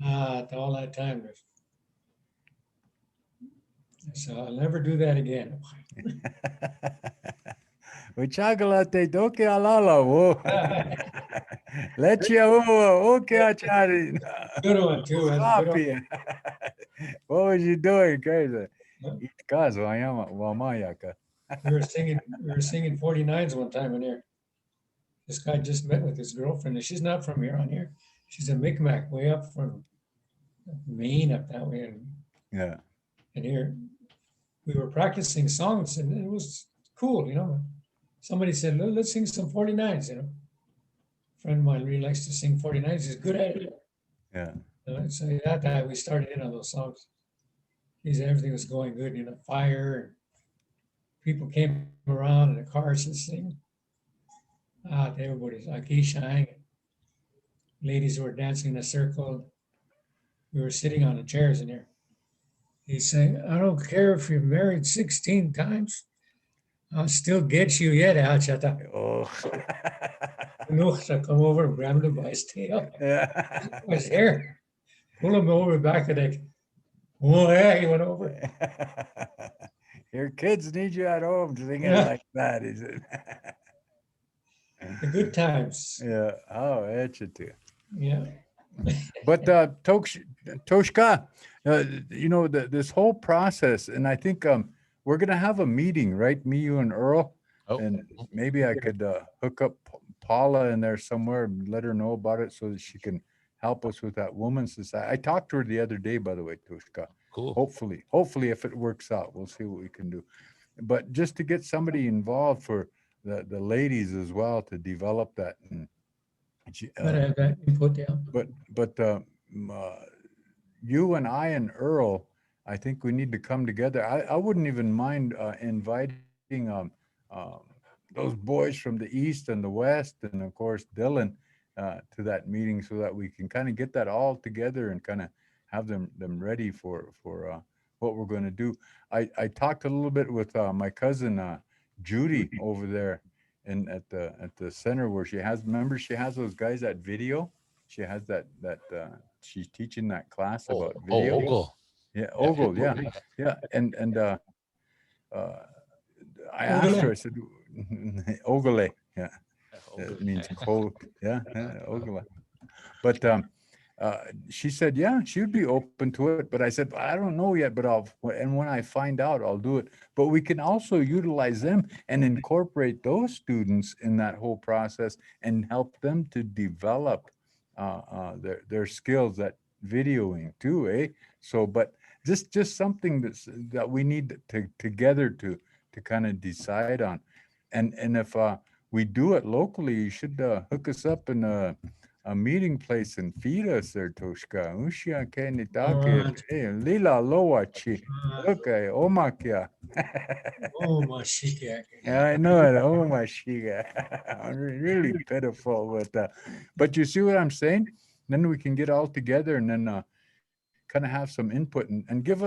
All that time. So I'll never do that again. With chocolate, doke alala, wo. Let you okay, achari. Good one too. That's a good one. Happy. What was you doing, crazy? Yeah. Kazo ayama wamayaka. We were singing 49s one time in here. This guy just met with his girlfriend, and she's not from here on here. She's a Micmac way up from Maine up that way. Yeah. And here we were practicing songs and it was cool, you know. Somebody said, let's sing some 49s, you know. A friend of mine really likes to sing 49s. He's good at it. Yeah. So that time we started in on those songs. Everything was going good, you know, fire. People came around in the cars and singing. Everybody's like hanging. Ladies were dancing in a circle. We were sitting on the chairs in here. He's saying, I don't care if you're married 16 times. I'll still get you yet, Alchata. Oh. Nuchta come over and grabbed him by his tail, Yeah. his hair, pull him over back of the. Oh yeah, he went over. Your kids need you at home singing Yeah. like that, is it? The good times. Yeah. Oh, that's it too. Yeah. But Toshka, you know, this whole process, and I think we're gonna have a meeting, right? Me, you, and Earl, Oh, and maybe I could hook up Paula in there somewhere, and let her know about it so that she can help us with that woman's society. I talked to her the other day, by the way, Toshka. Cool. Hopefully, if it works out, we'll see what we can do. But just to get somebody involved for the ladies as well to develop that. And, Gotta have that input, yeah. but you and I and Earl, I think we need to come together. I wouldn't even mind inviting those boys from the East and the West, and of course Dylan, to that meeting, so that we can kind of get that all together and kind of have them ready for what we're going to do. I talked a little bit with my cousin Judy over there, and at the center where she has those guys at video. She has that she's teaching that class about video. Ogle. Yeah, Ogle, yeah. And I asked her, I said, Ogle, yeah. It means cold. Yeah, Ogle. But she said, yeah, she would be open to it. But I said, I don't know yet, but when I find out, I'll do it. But we can also utilize them and incorporate those students in that whole process and help them to develop their skills at videoing too, eh? So, but just something that we need together to kind of decide on. And if we do it locally, you should hook us up in a meeting place and feed us there, Toshka. Ushia kenitake, lila loachi. Okay, omakia. Oh, my shit. Yeah, I know it. Oh my shiga. I'm really pitiful, but you see what I'm saying? Then we can get all together and then kind of have some input and give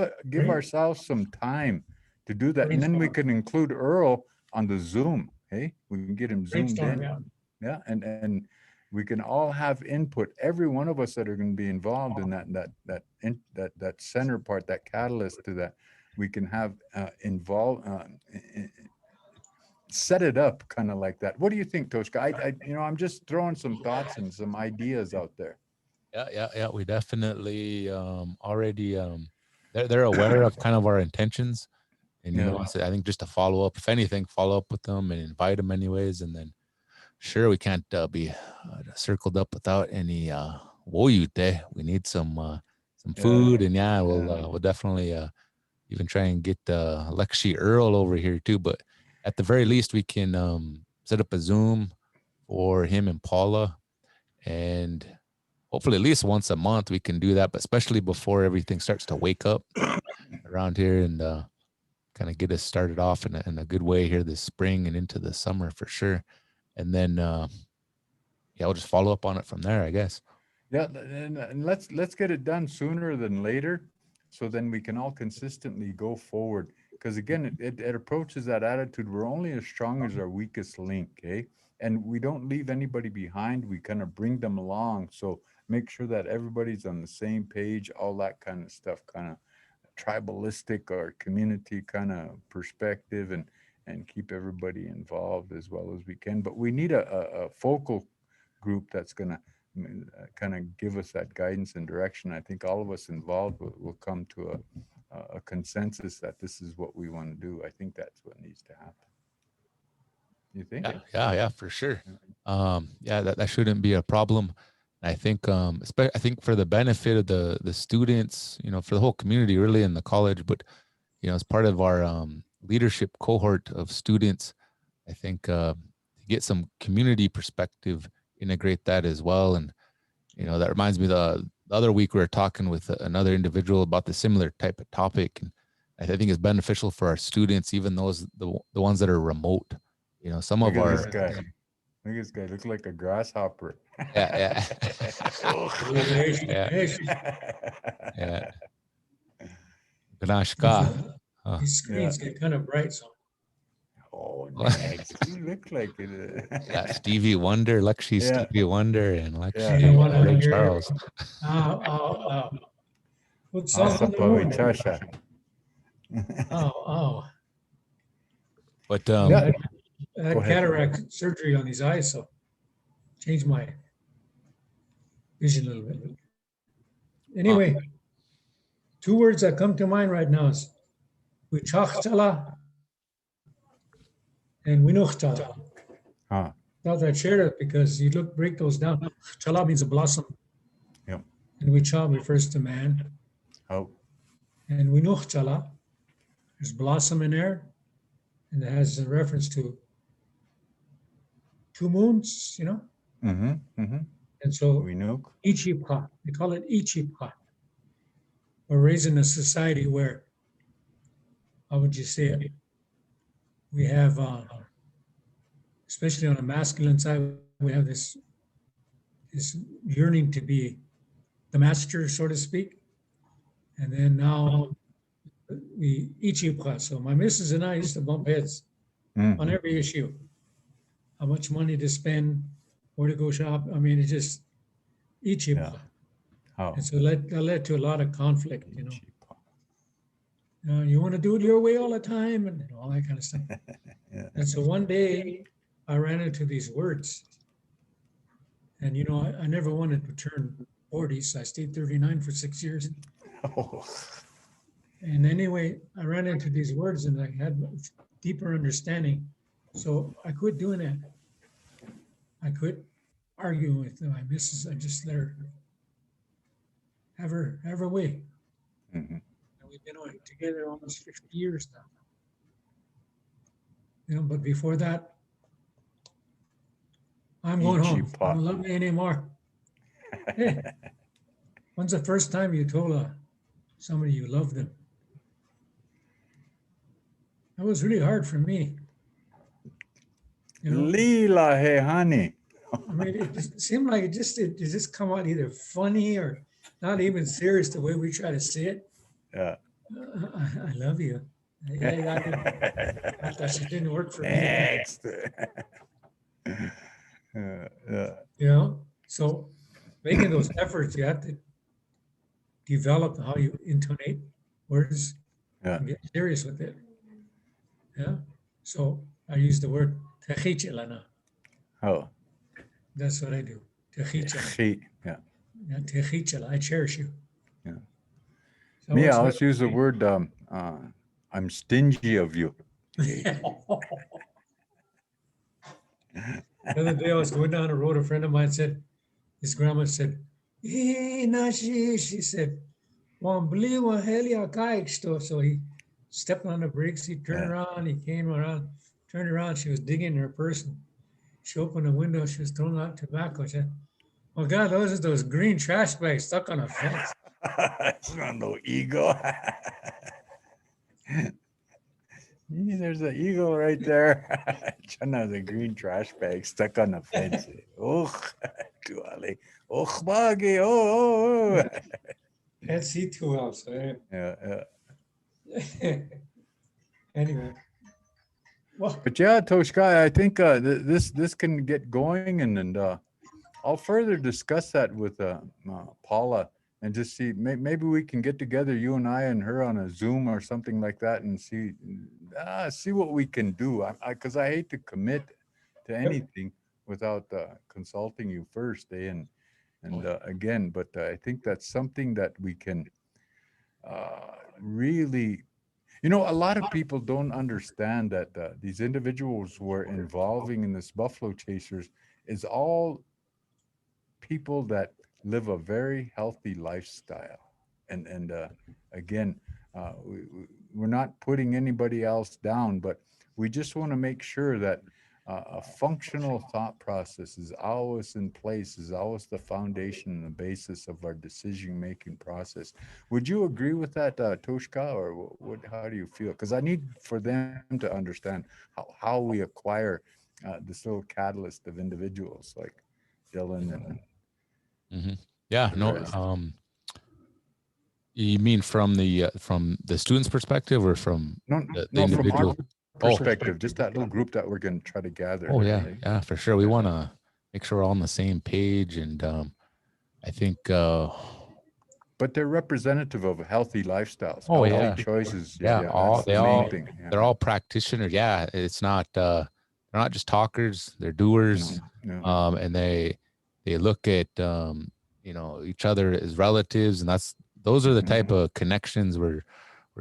ourselves some time to do that. And then we can include Earl on the Zoom. Hey, we can get him zoomed in. Yeah, and we can all have input. Every one of us that are going to be involved in that center part, that catalyst to that, we can have involved. Set it up kind of like that. What do you think, Toshka? I'm just throwing some thoughts and some ideas out there. Yeah. We definitely already they're aware of kind of our intentions, and so I think just to follow up, if anything, follow up with them and invite them anyways, and then sure, we can't be circled up without any woyute. We need some food, and we'll definitely even try and get Lexi Earl over here too. But at the very least, we can set up a Zoom for him and Paula, and hopefully at least once a month we can do that, but especially before everything starts to wake up around here, and kind of get us started off in a good way here this spring and into the summer for sure. And then, we'll just follow up on it from there, I guess. Yeah, and let's get it done sooner than later, so then we can all consistently go forward. Because again, it approaches that attitude. We're only as strong as our weakest link, eh? And we don't leave anybody behind. We kind of bring them along. So make sure that everybody's on the same page, all that kind of stuff, kind of tribalistic or community kind of perspective, and keep everybody involved as well as we can. But we need a focal group that's going to kind of give us that guidance and direction. I think all of us involved will come to a consensus that this is what we want to do. I think that's what needs to happen. You think? Yeah, for sure. That shouldn't be a problem. I think I think for the benefit of the students, for the whole community really in the college, but as part of our leadership cohort of students, I think to get some community perspective, integrate that as well. And that reminds me, the other week we were talking with another individual about the similar type of topic, and I think it's beneficial for our students, even those the ones that are remote. Some of our Look at this guy looks like a grasshopper. Yeah. Ganashka. These screens get kind of bright, so. Oh, nice. You look like it. Yeah, Stevie Wonder, Lexi Stevie Wonder, and Lexi Ray Charles. What's something? Oh. But I had cataract surgery on these eyes, so changed my vision a little bit. Anyway, two words that come to mind right now is Wichachala and Winuchtala. Thought I'd share it because you break those down. Chala means a blossom. Yep. And Wichal refers to man. Oh. And Winuchtala, there's blossom in there, and it has a reference to 2 moons, Mm-hmm. Mm-hmm. And so We know. Ichipka, they call it Ichipka. We're raised in a society where, how would you say it? We have, especially on the masculine side, we have this yearning to be the master, so to speak. And then now we Ichipka. So my missus and I used to bump heads on Mhm. every issue. How much money to spend, where to go shop. I mean, it's just Ichipka. Yeah. Oh. And so that led to a lot of conflict, you want to do it your way all the time and all that kind of stuff. Yeah. And so one day I ran into these words. And, I never wanted to turn 40, so I stayed 39 for 6 years. Oh. And anyway, I ran into these words and I had a deeper understanding. So I quit doing that. I quit arguing with my missus. I just let her have her way. Mhm. And we've been together almost 50 years now. But before that, I'm going home. Ichi You don't love me anymore. Hey, when's the first time you told somebody you loved them? That was really hard for me. Lila, hey, honey. I mean, it just seemed like it just come out either funny or not even serious the way we try to say it. Yeah. I love you. That just didn't work for me. Next. Yeah. So making those efforts, you have to develop how you intonate words Yeah. and get serious with it. Yeah. So I use the word techichelana. Oh. That's what I do. Techichelana. She. Yeah. Yeah, techichelana. I cherish you. Yeah. So Me, I it's always use the word, I'm stingy of you. The other day I was going down the road, a friend of mine said, his grandma said, hey, Nashi, she said, so he stepped on the brakes, he turned around, he came around, turned around, she was digging in her purse. And she opened the window, she was throwing out tobacco. She said, oh God, those are those green trash bags stuck on a fence. It's not no ego. There's an eagle right there. Chana has a green trash bag stuck on the fence. Oh, tuale. Oh, bagi. Oh. Can't see too well, so Yeah. anyway. Well, But yeah, Toshka, I think this can get going, and I'll further discuss that with Paula and just see maybe we can get together, you and I and her, on a Zoom or something like that, and see what we can do. Because I hate to commit to anything without consulting you first, and again, but I think that's something that we can really. A lot of people don't understand that these individuals who are involving in this Buffalo Chasers is all people that live a very healthy lifestyle. And again, we're not putting anybody else down, but we just want to make sure that a functional thought process is always in place, is always the foundation and the basis of our decision-making process. Would you agree with that, Toshka, or how do you feel? Because I need for them to understand how we acquire this little catalyst of individuals like Dylan and Yeah, the no. rest. You mean from the student's perspective, or from No, the from individual? our perspective, just that little group that we're going to try to gather. Oh yeah, right? yeah, for sure. We want to make sure we're all on the same page, and I think. But they're representative of healthy lifestyles. Oh, healthy yeah. choices. Yeah, that's the main thing. Yeah. They're all practitioners. Yeah, it's not. They're not just talkers. They're doers. No. And they look at each other as relatives, and those are the type of connections we're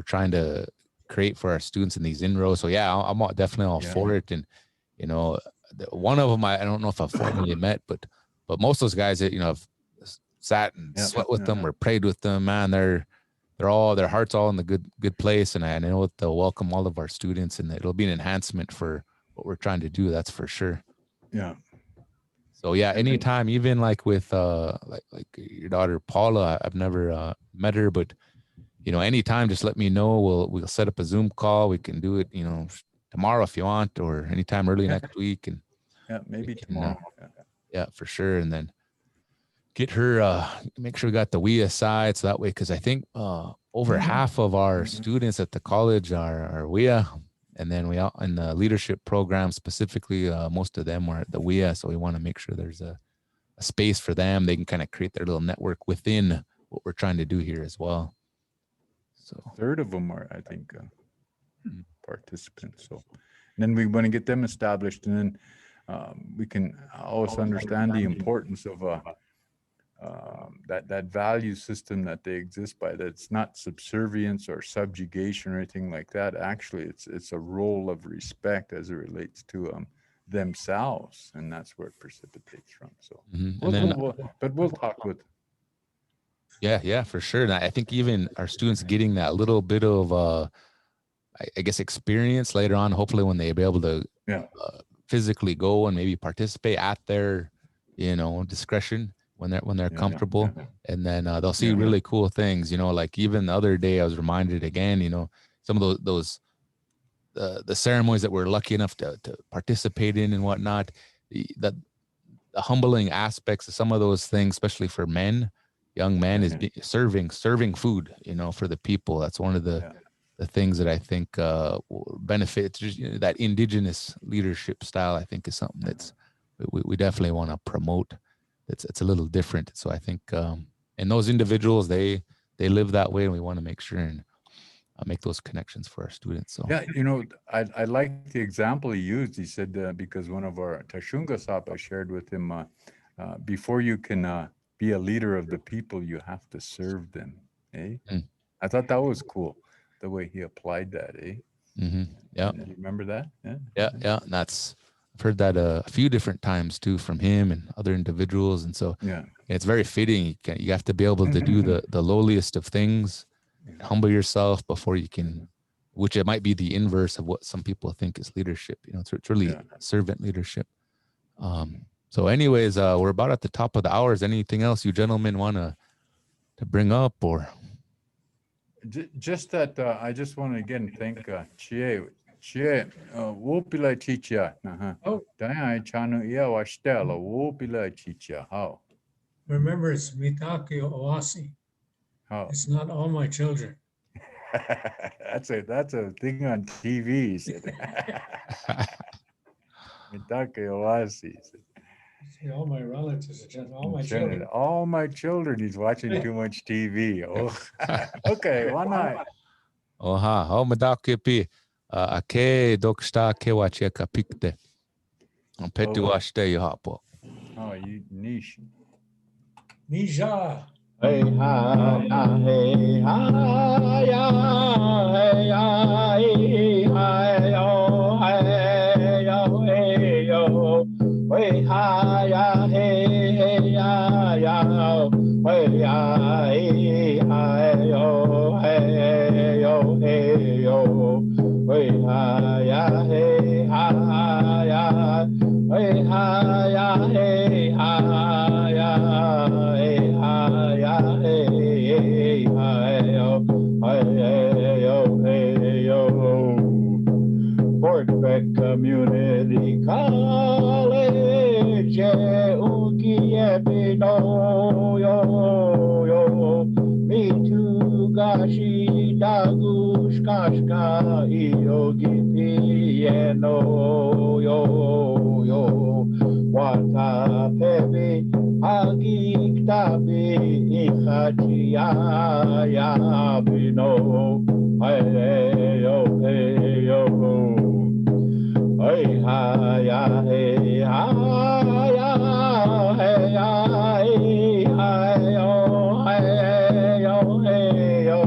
trying to create for our students in these inroads. So yeah, I'm definitely all for it. And one of them, I don't know if I've formally met, but most of those guys that I've sat and sweat with them or prayed with them, man, they're their hearts all in the good place, and I know that they'll welcome all of our students, and it'll be an enhancement for what we're trying to do. That's for sure. Yeah. So yeah, anytime, even like with like your daughter Paula, I've never met her, but anytime, just let me know. We'll set up a Zoom call. We can do it, tomorrow if you want, or anytime early next week, and Yeah, maybe can, tomorrow. yeah, for sure. And then get her, make sure we got the WIA side, so that way, because I think over half of our students at the college are WIA, and then we in the leadership program specifically, most of them are at the WIA, so we want to make sure there's a space for them. They can kind of create their little network within what we're trying to do here as well. So A third of them are, I think, participants. So then we want to get them established, and then we can also understand the importance of that value system that they exist by. That it's not subservience or subjugation or anything like that. Actually, it's a role of respect as it relates to themselves, and that's where it precipitates from. So, but we'll talk with. Yeah, for sure. And I think even our students getting that little bit of, I guess, experience later on, hopefully when they be able to physically go and maybe participate at their, discretion when they're comfortable. And then they'll see really cool things, like even the other day I was reminded again, some of those the ceremonies that we're lucky enough to participate in and whatnot, the humbling aspects of some of those things, especially for young men, is serving food, for the people. That's one of the things that I think will benefit. Just, that indigenous leadership style, I think, is something that's we definitely want to promote. It's a little different. So I think, and those individuals, they live that way, and we want to make sure and make those connections for our students. So Yeah, I like the example he used. He said because one of our Tashunga Sapa shared with him, before you can be a leader of the people, you have to serve them. I thought that was cool, the way he applied that. Yeah. You remember that? Yeah. And I've heard that a few different times too from him and other individuals, and so it's very fitting. You have to be able to do the lowliest of things, humble yourself before you can, which it might be the inverse of what some people think is leadership. It's really servant leadership. So anyways, we're about at the top of the hour. Is anything else you gentlemen want to bring up, or? Just that I just want to again thank Chie, wopila chicha. Dai chanu ia washtela wopila chicha. How? Remember, it's Mitake Oasi. How? It's not all my children. That's a thing on TV. Mitake Oasi. See, all my relatives, all my children. All my children. He's watching too much TV. Oh, okay. One night. Oha, madake pi. Ake doksta ke wache kapikte. Petu washte yapo. Oh, you niche. Nisha. Hey ha ya hey ha ya hey ya hey yo hey yo hey yo hey ha ya hey ya hey ya hey yo hey yo hey yo hey ha ya hey ya hey ha ya hey Fort Beck Community College, me too, gashi dagush kashka yogi piano yo wata pevi hagik tabi ichachia ya bino hey yo hey ha ya hey ya hey yo hey yo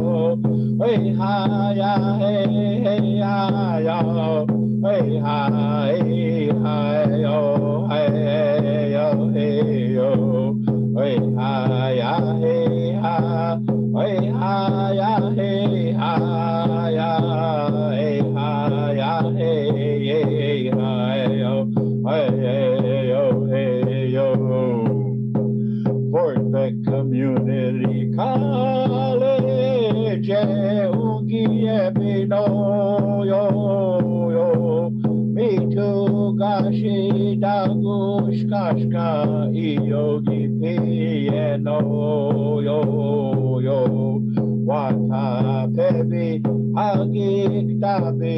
hey ha ya hey yo hey ha yo hey yo hey ha ya hey ha ya hey ha ya hey ha ya hey ha yo hey yo hey yo. Fort Beck Community College, Ungie Pino yo me too gashi dagush kashka yogi piano yo wata pebi hagik tabi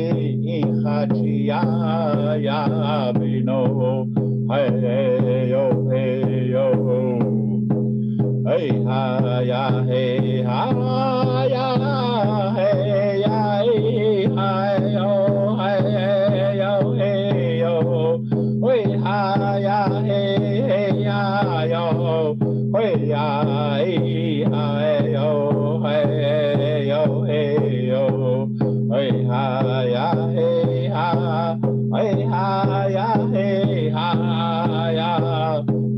ichachia ya bino hey yo hey ha ya hey ha ya hey ya hey ha yo hey yo hey yo hey ha ya hey ya yo hey ya hey ha yo hey yo hey yo hey ha ya hey ha hey ha ya hey ha ya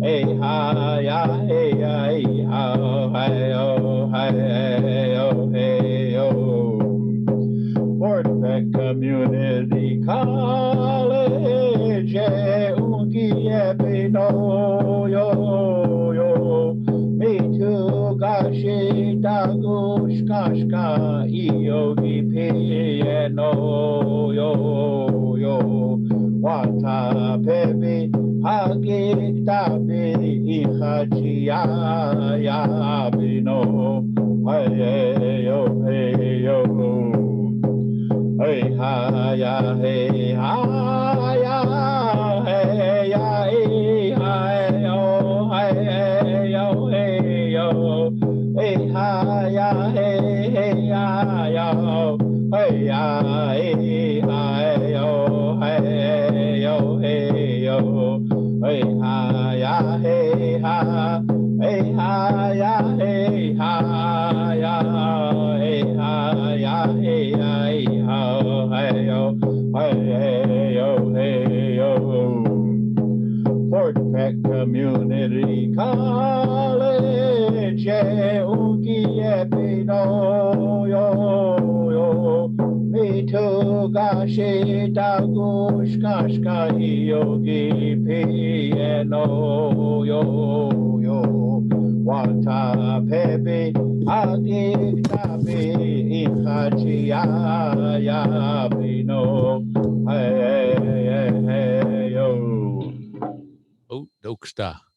hey ha ya hey ha hey yo hey yo. Fort Beck Community College, Ungie Pino yo me too gashi dagush kashka yogi piano yo wata pebi hagik tabi ichachia ya bino hey yo hey ha ya hey ha ya hey ya hey ha yo hey yo hey yo hey ha ya hey ya yo hey ya hey ha yo hey yo hey yo hey ha ya hey ha hey ha ya hey ha ya hey ha ya hey ha hey yo hey yo. Fort Beck Community College, Ungie Pino yo me too gashi dagush kashka yogi piano yo wata pebi hagik tabi ichachia ya bino hey yo. Oh, Doksta.